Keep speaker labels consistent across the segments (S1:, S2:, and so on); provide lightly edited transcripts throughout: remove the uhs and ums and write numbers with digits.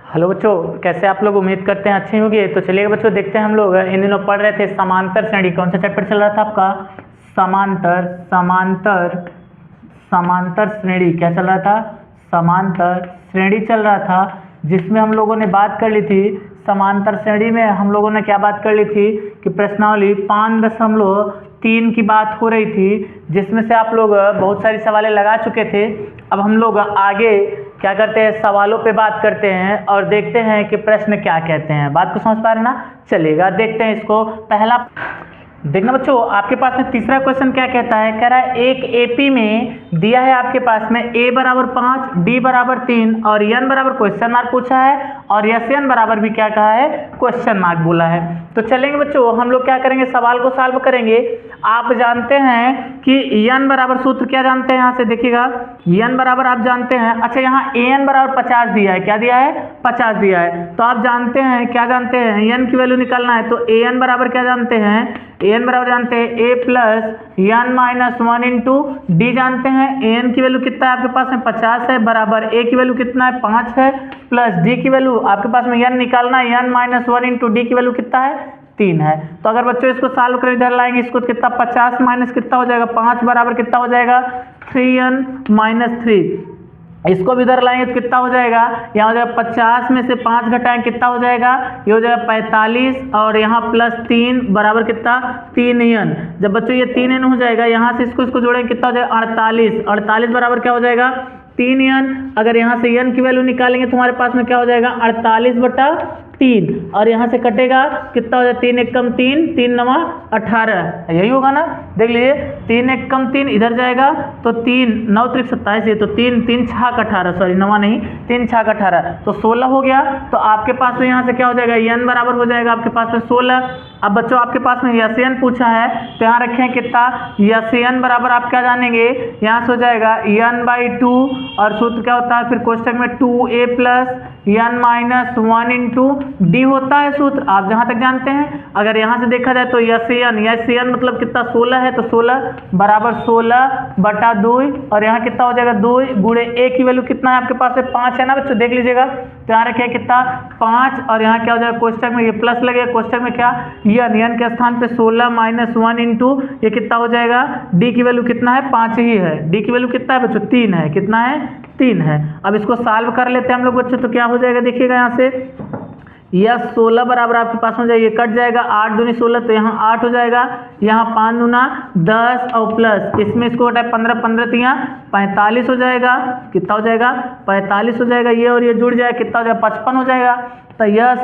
S1: Hello बच्चों, कैसे आप लोग? उम्मीद करते हैं अच्छे होंगे। तो चलिए बच्चों, देखते हैं हम लोग इन दिनों पढ़ रहे थे समांतर श्रेणी। कौन सा चैप्टर चल रहा था आपका? समांतर समांतर समांतर श्रेणी। क्या चल रहा था? समांतर श्रेणी चल रहा था, जिसमें हम लोगों ने बात कर ली थी। समांतर श्रेणी में हम लोगों ने क्या बात कर ली थी कि प्रश्नावली 5.3 की बात हो रही थी, जिसमें से आप लोग बहुत सारी सवालें लगा चुके थे। अब हम लोग आगे क्या करते हैं, सवालों पे बात करते हैं और देखते हैं कि प्रश्न क्या कहते हैं। बात को समझ पा रहे ना? चलिएगा देखते हैं इसको। पहला देखना बच्चों, आपके पास में तीसरा क्वेश्चन क्या कहता है? कह रहा है एक एपी में दिया है आपके पास में a बराबर 5, d बराबर 3 और n बराबर क्वेश्चन मार्क पूछा है, और SN बराबर भी क्या कहा है? क्वेश्चन मार्क बोला है। तो चलेंगे बच्चों, हम लोग क्या करेंगे, सवाल को सॉल्व करेंगे। आप जानते हैं कि n बराबर सूत्र क्या जानते हैं? यहाँ से देखिएगा, n बराबर आप जानते हैं। अच्छा, यहाँ an बराबर 50 दिया है। क्या दिया है? 50 दिया है। तो आप जानते हैं, क्या जानते हैं? n की वैल्यू निकालना है। तो an बराबर क्या जानते हैं? an बराबर जानते हैं a plus n minus 1 into D जानते हैं। an की वैल्यू कितना है आपके पास में? 50 है, बराबर a की वैल्यू कितना है? 5 है, प्लस d की वैल्यू आपके पास में n निकालना है। n माइनस 1 इंटू डी की वैल्यू कितना है? 3 है। तो अगर बच्चों इसको सॉल्व कर इधर लाएंगे, इसको कितना? 50 माइनस कितना हो जाएगा? 5 बराबर कितना हो जाएगा? 3n minus 3। इसको भी इधर लाएंगे तो कितना हो जाएगा? यहाँ हो जाएगा 50 में से 5 घटाएं कितना हो जाएगा? ये हो जाएगा 45, और यहाँ प्लस 3 बराबर कितना? 3n। जब बच्चों ये 3n हो जाएगा, यहाँ से इसको जोड़ेंगे कितना हो जाएगा? 48। 48 बराबर क्या हो जाएगा? 3n। अगर यहाँ से n की वैल्यू निकालेंगे तो हमारे पास में क्या हो जाएगा? 48/3, और यहाँ से कटेगा कितना हो जाएगा? 3 एक कम 3, 3 नवा 18, यही होगा ना? देख लीजिए, 3 एक कम 3 इधर जाएगा तो 3 9 त्रिक 27, ये तो 3 3 छाक 18, सॉरी नवा नहीं, 3 छाक 18, तो 16 हो गया। तो आपके पास में यहाँ से क्या हो जाएगा? n बराबर हो जाएगा आपके पास में 16। अब बच्चों आपके पास में SN पूछा है, तो यहाँ रखें कितना? SN बराबर आप क्या जानेंगे? यहाँ से हो जाएगा n/2, और सूत्र क्या होता है फिर कोष्टक में? 2a plus n minus 1 into D होता है सूत्र, आप जहाँ तक जानते हैं। अगर यहाँ से देखा जाए तो SN मतलब कितना? 16 है, तो 16 बराबर 16/2, और यहाँ कितना हो जाएगा? 2 गुणे a की वैल्यू कितना है आपके पास में? 5 है ना बच्चों? देख लीजिएगा, तो यहाँ रखें कितना? 5, और यहाँ क्या हो जाएगा? कोष्टक में ये प्लस लगेगा, कोष्टक में क्या? n के स्थान पे 16 माइनस 1 इंटू ये कितना हो जाएगा? d की वैल्यू कितना है? 5 ही है। d की वैल्यू कितना है बच्चों? 3 है। कितना है? 3 है। अब इसको सॉल्व कर लेते हैं हम लोग बच्चों। तो क्या हो जाएगा देखिएगा, यहाँ से यह 16 बराबर आपके पास हो जाएगा, ये कट जाएगा, 8 दूनी 16, तो यहाँ 8 हो जाएगा, यहाँ 5 दूना 10, और प्लस इसमें इसको हटाए 15, 15 तो यहाँ 45 हो जाएगा। कितना हो जाएगा? 45 हो जाएगा। ये और ये जुड़ जाएगा, कितना हो जाएगा? 55 हो जाएगा। तो यह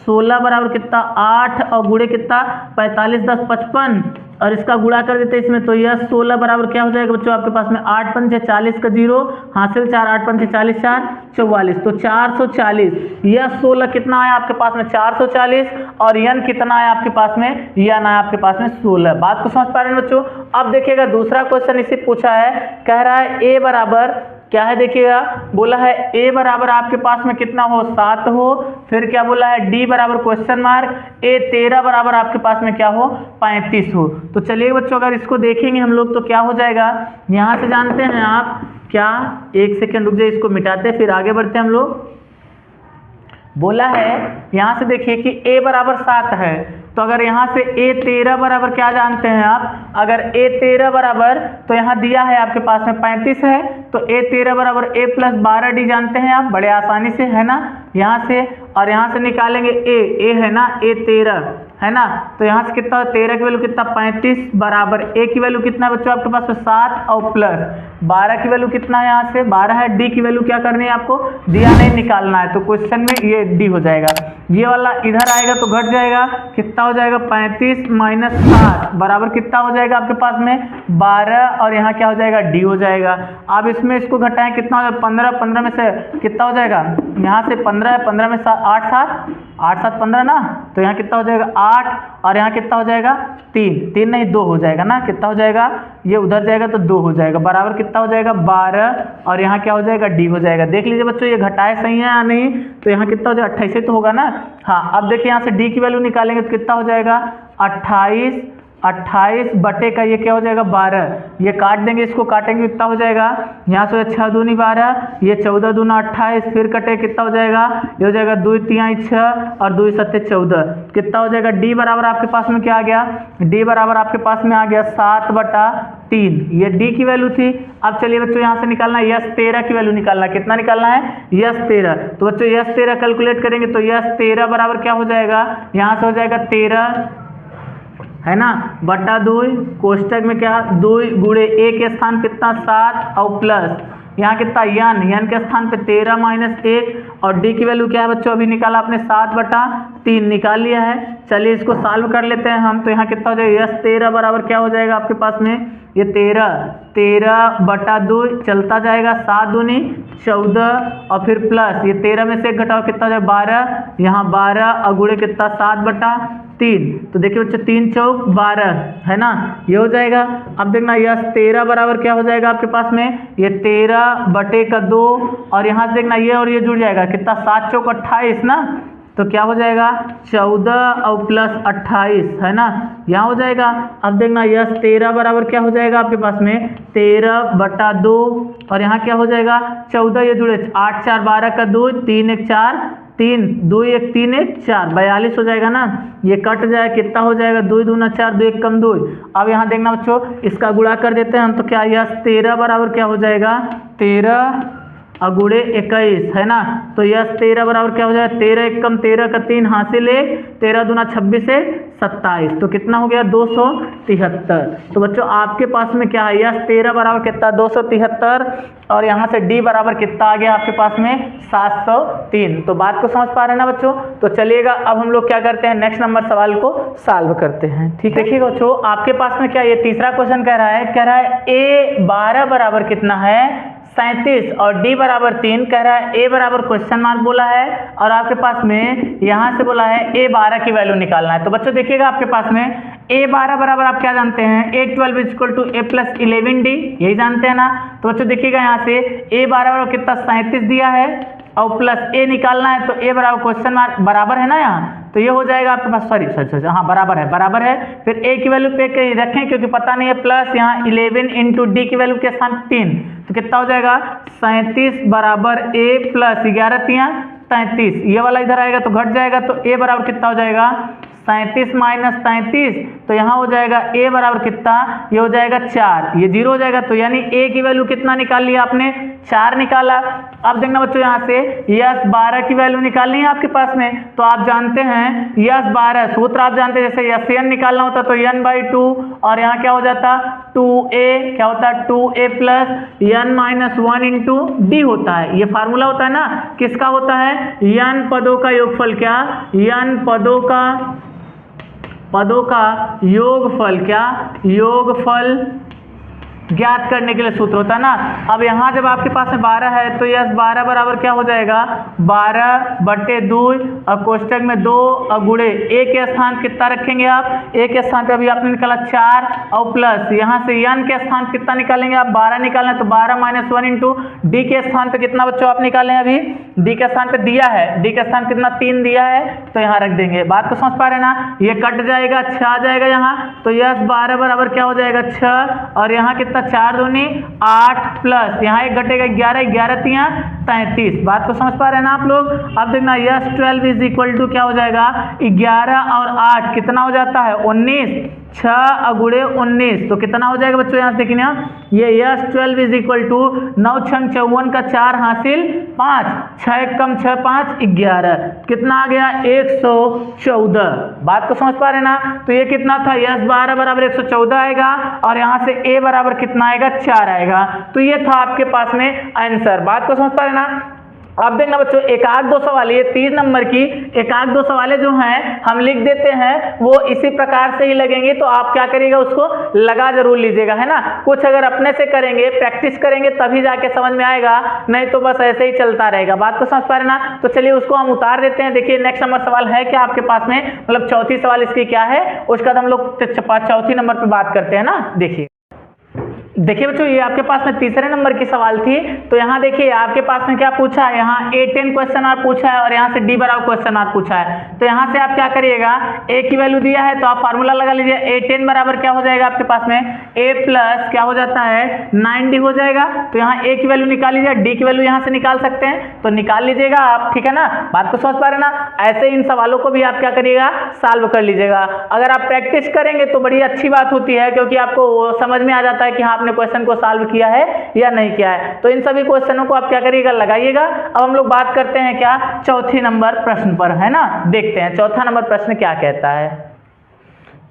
S1: 16 बराबर कितना? 8, और गुणे कितना? 45 10 55, और इसका गुणा कर देते हैं इसमें, तो यह 16 बराबर क्या हो जाएगा बच्चों आपके पास में? 8 पंचे 40 का 0 हासिल 4, 8 पंचे 40 4 44, तो 440। यह 16 कितना आया आपके पास में? 440, और n कितना आया आपके पास में? n आया आपके पास में 16। बात को समझ पा रहे हैं बच्चों? अब देखिएगा दूसरा क्वेश्चन इससे पूछा है, कह रहा है a बराबर क्या है? देखिएगा, बोला है a बराबर आपके पास में कितना हो? 7 हो। फिर क्या बोला है? d बराबर क्वेश्चन मार्क a 13 बराबर आपके पास में क्या हो? 35 हो। तो चलिए बच्चों, अगर इसको देखेंगे हम लोग तो क्या हो जाएगा? यहाँ से जानते हैं आप क्या? एक सेकेंड रुक जाइए, इसको मिटाते फिर आगे बढ़ते हैं हम लोग। बोला है यहाँ से देखिए कि a बराबर 7 है, तो अगर यहाँ से a 13 बराबर क्या जानते हैं आप? अगर a 13 बराबर, तो यहाँ दिया है आपके पास में 35 है, तो a 13 बराबर a प्लस 12d जानते हैं आप बड़े आसानी से, है ना? यहाँ से, और यहाँ से निकालेंगे a है ना? a 13 है ना? तो यहाँ से कितना? 13 की वैल्यू कितना? 35 बराबर a की वैल्यू कितना है बच्चों आपके पास में? 7, और प्लस 12 की वैल्यू कितना है? यहाँ से 12 है। d की वैल्यू क्या करनी है आपको? दिया नहीं, निकालना है। तो क्वेश्चन में ये d हो जाएगा, ये वाला इधर आएगा तो घट जाएगा, कितना हो जाएगा? 35 माइनस 7 बराबर कितना हो जाएगा आपके पास में? 12, और यहाँ क्या हो जाएगा? d हो जाएगा। अब इसमें इसको घटाएं, कितना हो जाएगा? 15, 15 में से कितना हो जाएगा? यहाँ से 15 है, 15 में 8 7 15 ना, तो यहाँ कितना हो जाएगा? 8, और यहाँ कितना हो जाएगा? 3 नहीं 2 हो जाएगा ना? कितना हो जाएगा? ये उधर जाएगा तो 2 हो जाएगा, बराबर कितना हो जाएगा? 12, और यहाँ क्या हो जाएगा? d हो जाएगा। देख लीजिए बच्चों, ये घटाए सही है या नहीं? तो यहाँ कितना हो जाएगा? 28 तो होगा ना? हाँ, अब देखिए यहाँ से d की वैल्यू निकालेंगे तो कितना हो जाएगा? 28 28 बटे का ये क्या हो जाएगा 12, ये काट देंगे, इसको काटेंगे कितना हो जाएगा, यहाँ से 6 दूनी 12, ये 14 दूना 28, फिर कटे कितना हो जाएगा, ये हो जाएगा 2 तिहाई 6 और 2 सत्ते 14, कितना हो जाएगा, डी बराबर आपके पास में क्या आ गया, डी बराबर आपके पास में आ गया 7/3, ये डी की वैल्यू थी। अब चलिए बच्चों यहाँ से निकालना है यस 13 की वैल्यू निकालना है, कितना निकालना है, यस 13। तो बच्चों यस 13 कैलकुलेट करेंगे तो यस 13 बराबर क्या हो जाएगा, यहाँ से हो जाएगा 13 है ना बटा 2, कोष्टक में क्या 2 गुणे ए के स्थान कितना 7 और प्लस यहाँ कितना यन के स्थान पे 13 माइनस 1 और डी की वैल्यू क्या है बच्चों, अभी निकाला आपने 7/3 निकाल लिया है। चलिए इसको सॉल्व कर लेते हैं हम, तो यहाँ कितना हो जाएगा, यस 13 बराबर क्या हो जाएगा आपके पास में, ये 13/2 चलता जाएगा, 7 दूनी 14 और फिर प्लस ये 13 में से घटाओ कितना हो जाएगा 12, यहाँ 12 और गुणे कितना 7/3, तो देखिए बच्चों 3 चौक 12 है ना, ये हो जाएगा। अब देखना यस 13 बराबर क्या हो जाएगा आपके पास में, ये 13/2 और यहाँ से देखना ये और ये जुड़ जाएगा कितना 7 चौक 28 ना, तो क्या हो जाएगा 14 और प्लस 28 है ना, यहाँ हो जाएगा। अब देखना यस 13 बराबर क्या हो जाएगा आपके पास में 13/2 और यहाँ क्या हो जाएगा 14, ये जुड़े 8 4 12 का 2, 3 1 4 3 2 1 3 1 4 42 हो जाएगा ना, ये कट जाए कितना हो जाएगा 2 दूना 4 2 1 कम 2। अब यहाँ देखना बच्चों इसका गुणा कर देते हैं हम, तो क्या यस 13 बराबर क्या हो जाएगा 13 और गुणे 21 है ना, तो यस 13 बराबर क्या हो जाएगा 13 1 कम 13 का 3 हासिल 1, 13 दूना 26 से 27, तो कितना हो गया 273। तो बच्चों आपके पास में क्या है यस 13 बराबर कितना 273 और यहाँ से डी बराबर कितना आ गया आपके पास में 703। तो बात को समझ पा रहे हैं ना बच्चों, तो चलिएगा अब हम लोग क्या करते हैं नेक्स्ट नंबर सवाल को सॉल्व करते हैं। ठीक है, देखिए बच्चों आपके पास में क्या ये तीसरा क्वेश्चन कह रहा है ए 12 बराबर कितना है 37 और डी बराबर 3 कह रहा है, ए बराबर क्वेश्चन मार्क बोला है और आपके पास में यहाँ से बोला है ए 12 की वैल्यू निकालना है। तो बच्चों देखिएगा आपके पास में ए 12 बराबर आप क्या जानते हैं, A 12 equal to A plus 11 D, यही जानते हैं ना। तो बच्चों देखिएगा यहाँ से ए 12 बराबर कितना 37 दिया है और प्लस ए निकालना है, तो ए बराबर क्वेश्चन मार्क बराबर है ना यहाँ, तो ये हो जाएगा आपके पास सॉरी हाँ बराबर है। फिर ए की वैल्यू पे रखें क्योंकि पता नहीं है, प्लस यहाँ 11 इंटू डी की वैल्यू के स्थान 3, तो कितना हो जाएगा 37 बराबर ए प्लस 11 तिया 33, ये वाला इधर आएगा तो घट जाएगा, तो ए बराबर कितना हो जाएगा 37 माइनस 33, तो यहाँ हो जाएगा ए बराबर कितना, ये हो जाएगा 4, ये 0 हो जाएगा, तो यानी ए की वैल्यू कितना निकाल लिया आपने 4 निकाला। अब देखना बच्चों यहाँ से यस 12 की वैल्यू निकालनी है आपके पास में, तो आप जानते हैं यस 12 सूत्र आप जानते हैं, जैसे यस एन निकालना होता तो n/2 और यहाँ क्या हो जाता 2a, क्या होता है 2a plus n-1 into D होता है, ये फार्मूला होता है ना, किसका होता है n पदों का योगफल, क्या n पदों का योगफल, क्या योगफल ज्ञात करने के लिए सूत्र होता है ना। अब यहाँ जब आपके पास में 12 है तो यस 12 बराबर क्या हो जाएगा 12/2 और कोष्टक में 2 और गुणे ए के स्थान कितना रखेंगे आप, ए के स्थान पे अभी आपने निकाला 4 और प्लस यहाँ से n के स्थान कितना निकालेंगे आप 12 निकालना है, तो 12 माइनस 1 इंटू डी के स्थान पे कितना बच्चों आप निकालें, अभी डी के स्थान पे दिया है, डी के स्थान कितना 3 दिया है, तो यहाँ रख देंगे। बात को समझ पा रहे ना, ये कट जाएगा 6 आ जाएगा यहाँ, तो यस 12 बराबर क्या हो जाएगा 6 और यहाँ कितना 4 दूनी 8 प्लस यहाँ एक घटेगा 11, 11 तिया 33। बात को समझ पा रहे हैं ना आप लोग। अब देखना यस 12 इज इक्वल टू क्या हो जाएगा 11 और 8 कितना हो जाता है 19, 6 गुणे 19, तो कितना हो जाएगा बच्चों यहाँ से देखिए ना, ये यस 12 इज इक्वल टू 9 6 54 का 4 हासिल 5, 6 कम 6 5 11, कितना आ गया 114। बात को समझ पा रहे ना, तो ये कितना था यस 12 बराबर 114 आएगा और यहाँ से ए बराबर कितना आएगा 4 आएगा, तो ये था आपके पास में आंसर। बात को समझ पा रहे ना। अब देखना बच्चों एक आध दो सवाल, ये 30 नंबर की एक आध दो सवालें जो हैं हम लिख देते हैं, वो इसी प्रकार से ही लगेंगे, तो आप क्या करिएगा उसको लगा जरूर लीजिएगा, है ना। कुछ अगर अपने से करेंगे प्रैक्टिस करेंगे तभी जाके समझ में आएगा, नहीं तो बस ऐसे ही चलता रहेगा। बात को समझ पा रहे ना, तो चलिए उसको हम उतार देते हैं। देखिए नेक्स्ट नंबर सवाल है क्या आपके पास में, मतलब चौथी सवाल इसकी क्या है, उसका हम लोग चौथी नंबर पर बात करते हैं ना। देखिए देखिए बच्चों, ये आपके पास में तीसरे नंबर की सवाल थी। तो यहाँ देखिए आपके पास में क्या पूछा है, यहाँ A10 क्वेश्चन आर पूछा है और यहाँ से D बराबर क्वेश्चन आर पूछा है। तो यहाँ से आप क्या करिएगा, A की वैल्यू दिया है तो आप फार्मूला लगा लीजिए। A10 बराबर क्या हो जाएगा आपके पास में, A प्लस क्या हो जाता है 9D हो जाएगा। तो यहाँ A की वैल्यू निकाल लीजिए, D की वैल्यू यहाँ से निकाल सकते हैं तो निकाल लीजिएगा आप, ठीक है ना। बात को समझ पा रहे ना। ऐसे इन सवालों को भी आप क्या करिएगा, सॉल्व कर लीजिएगा। अगर आप प्रैक्टिस करेंगे तो बड़ी अच्छी बात होती है, क्योंकि आपको समझ में आ जाता है कि हाँ आपने क्वेश्चन को सॉल्व किया है या नहीं किया है। तो इन सभी क्वेश्चनों को आप क्या करिएगा, लगाइएगा। अब हम लोग बात करते हैं क्या, चौथे नंबर प्रश्न पर, है ना। देखते हैं चौथा नंबर प्रश्न क्या कहता है।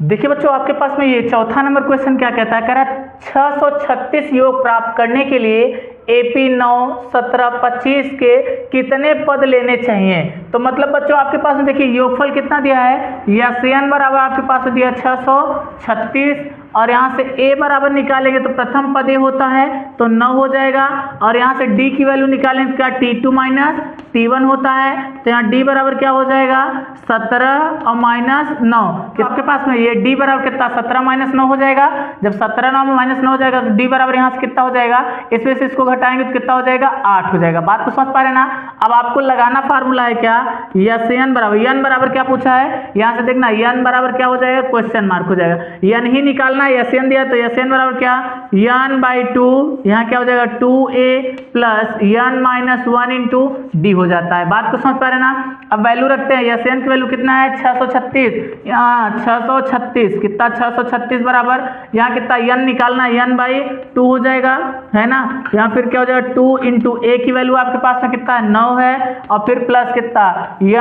S1: देखिए बच्चों, आपके पास में ये चौथा नंबर क्वेश्चन क्या कहता है, कह रहा है 636 योग प्राप्त करने के लिए AP 9, 17, 25 के कितने पद लेने चाहिए। तो मतलब बच्चों आपके पास में देखिए योगफल कितना दिया है, SN बराबर आपके पास में दिया 636 और यहाँ से A बराबर निकालेंगे तो प्रथम पद A होता है तो 9 हो जाएगा। और यहाँ से D की वैल्यू निकालेंगे क्या, T2 माइनस T1 होता है। तो यहाँ D बराबर क्या हो जाएगा 17 और माइनस 9। तो आपके पास में ये D बराबर कितना 17 माइनस 9 हो जाएगा। जब 17 9 में माइनस 9 हो जाएगा तो D बराबर यहाँ से कितना हो जाएगा, इसमें से इसको घटाएंगे तो कितना हो जाएगा 8 हो जाएगा। बात को समझ पा रहे ना। अब आपको लगाना फार्मूला है क्या, SN बराबर, N बराबर क्या पूछा है, यहाँ से देखना N बराबर क्या हो जाएगा, क्वेश्चन मार्क हो जाएगा। N ही निकालना, SN दिया तो SN बराबर क्या, N/2, यहाँ क्या हो जाएगा 2A plus N minus 1 into D हो जाता है। बात को समझ पा रहे ना। अब वैल्यू रखते हैं, SN की वैल्यू कितना है 636, यहाँ 636 कितना 636 बराबर यहाँ कितना N निकालना, N/2 हो जाएगा, है ना। यहाँ फिर क्या हो जाएगा 2 इंटू A की वैल्यू आपके पास में कितना है 9 है और फिर प्लस कितना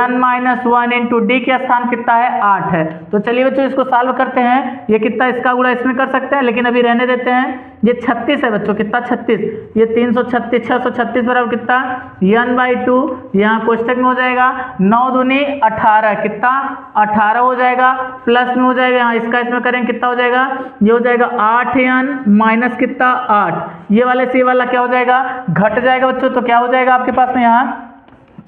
S1: N माइनस 1 इंटू D के स्थान कितना है 8 है। तो चलिए बच्चों इसको सॉल्व करते हैं। ये कितना इसका गुणा इसमें कर सकते हैं, लेकिन अभी रहने देते हैं। ये 36 है बच्चों, कितना 36, ये 336, 636 बराबर कितना N/2, यहाँ कोष्टक में हो जाएगा 9 दूनी 18, कितना 18 हो जाएगा, प्लस में हो जाएगा यहाँ इसका इसमें करेंगे कितना हो जाएगा, ये हो जाएगा 8N माइनस कितना 8, ये वाले से ये वाला क्या हो जाएगा घट जाएगा बच्चों। तो क्या हो जाएगा आपके पास में यहाँ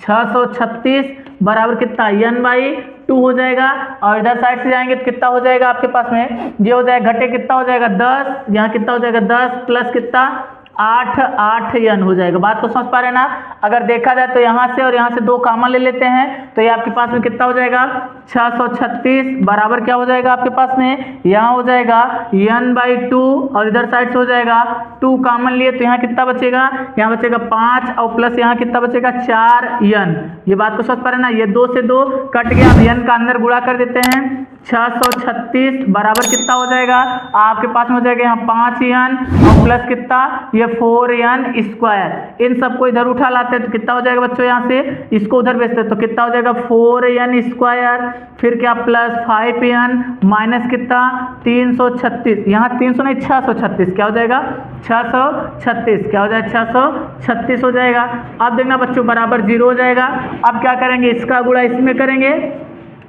S1: 636 बराबर कितना N/2 हो जाएगा। और इधर साइड से जाएंगे तो कितना हो जाएगा आपके पास में, ये हो जाएगा घटे कितना हो जाएगा 10, यहाँ कितना हो जाएगा 10 प्लस कितना 8N हो जाएगा। बात को समझ पा रहे ना। अगर देखा जाए तो यहाँ से और यहाँ से 2 कॉमन ले लेते हैं तो ये आपके पास में कितना हो जाएगा 636 बराबर क्या हो जाएगा आपके पास में, यहाँ हो जाएगा N/2 और इधर साइड से हो जाएगा 2 कॉमन लिए तो यहाँ कितना बचेगा, यहाँ बचेगा 5 और प्लस यहाँ कितना बचेगा 4N। ये बात को समझ पा रहे ना। ये 2 से 2 कट गया, अब N का अंदर गुणा कर देते हैं। 636 बराबर कितना हो जाएगा आपके पास में हो जाएगा यहाँ 5N और प्लस कितना ये 4N स्क्वायर। इन सबको इधर उठा लाते हैं तो कितना हो जाएगा बच्चों, यहाँ से इसको उधर भेजते हैं तो कितना हो जाएगा 4N स्क्वायर, फिर क्या प्लस 5N माइनस कितना 336, यहाँ 300 नहीं 636 क्या हो जाएगा 636, क्या हो जाएगा 636 हो जाएगा। अब देखना बच्चों बराबर 0 हो जाएगा। अब क्या करेंगे, इसका गुणा इसमें करेंगे,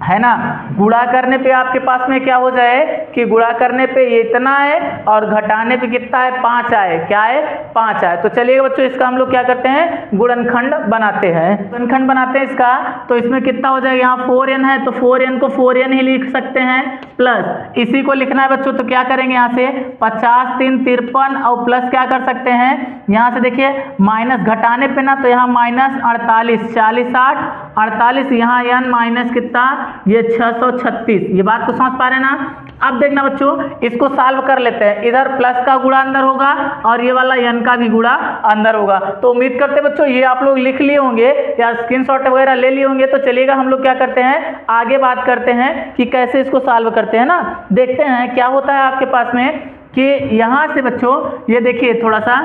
S1: है ना। गुणा करने पे आपके पास में क्या हो जाए कि गुणा करने पे ये इतना है और घटाने पे कितना है 5 आए, क्या है 5 आए। तो चलिए बच्चों इसका हम लोग क्या करते हैं गुणनखंड बनाते हैं। गुणनखंड बनाते हैं इसका, तो इसमें कितना हो जाएगा, यहाँ 4N है तो 4N को 4N ही लिख सकते हैं, प्लस इसी को लिखना है बच्चों तो क्या करेंगे यहाँ से 50 3 53 और प्लस क्या कर सकते हैं यहाँ से देखिए माइनस घटाने पे ना तो यहाँ माइनस 48, 40 8 48, यहाँ N माइनस कितना ये 636। ये बात को समझ पा रहे हैं ना। अब देखना बच्चों इसको सॉल्व कर लेते हैं। इधर प्लस का गुणा अंदर होगा और ये वाला N का भी गुणा अंदर होगा। तो उम्मीद करते हैं बच्चों ये आप लोग लिख लिए होंगे या स्क्रीनशॉट वगैरह ले लिए होंगे। तो चलिएगा हम लोग क्या करते हैं आगे बात करते हैं कि कैसे इसको सॉल्व करते हैं ना। देखते हैं क्या होता है आपके पास में कि यहाँ से बच्चों ये देखिए थोड़ा सा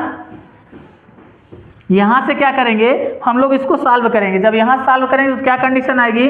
S1: यहाँ से क्या करेंगे हम लोग इसको सॉल्व करेंगे। जब यहाँ सॉल्व करेंगे तो क्या कंडीशन आएगी,